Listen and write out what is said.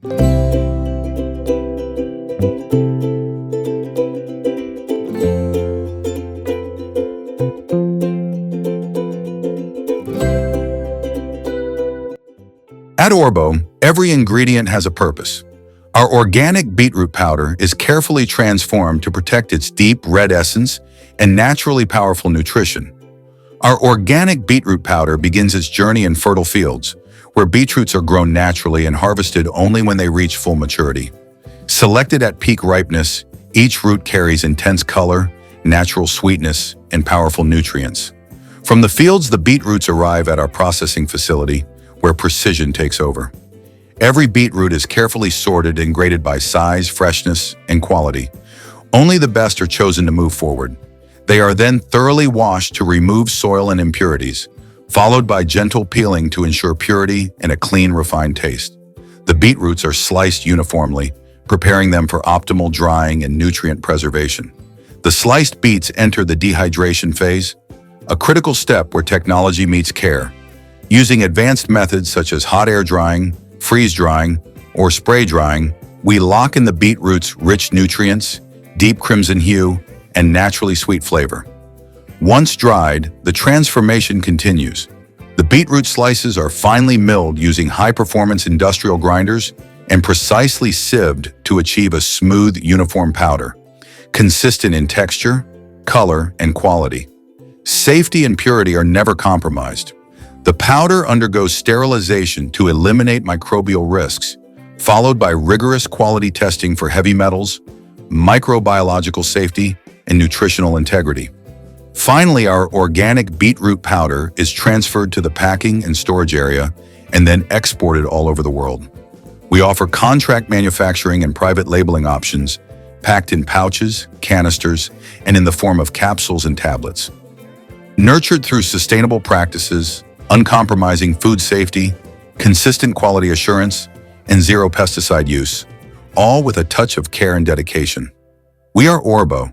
At Orbbo, every ingredient has a purpose. Our organic beetroot powder is carefully transformed to protect its deep red essence and naturally powerful nutrition. Our organic beetroot powder begins its journey in fertile fields, where beetroots are grown naturally and harvested only when they reach full maturity. Selected at peak ripeness, each root carries intense color, natural sweetness, and powerful nutrients. From the fields, the beetroots arrive at our processing facility, where precision takes over. Every beetroot is carefully sorted and graded by size, freshness, and quality. Only the best are chosen to move forward. They are then thoroughly washed to remove soil and impurities, followed by gentle peeling to ensure purity and a clean, refined taste. The beetroots are sliced uniformly, preparing them for optimal drying and nutrient preservation. The sliced beets enter the dehydration phase, a critical step where technology meets care. Using advanced methods such as hot air drying, freeze drying, or spray drying, we lock in the beetroot's rich nutrients, deep crimson hue, and naturally sweet flavor. Once dried, the transformation continues. The beetroot slices are finely milled using high-performance industrial grinders and precisely sieved to achieve a smooth, uniform powder, consistent in texture, color, and quality. Safety and purity are never compromised. The powder undergoes sterilization to eliminate microbial risks, followed by rigorous quality testing for heavy metals, microbiological safety, and nutritional integrity. Finally, our organic beetroot powder is transferred to the packing and storage area and then exported all over the world. We offer contract manufacturing and private labeling options, packed in pouches, canisters, and in the form of capsules and tablets. Nurtured through sustainable practices, uncompromising food safety, consistent quality assurance, and zero pesticide use, all with a touch of care and dedication. We are Orbbo,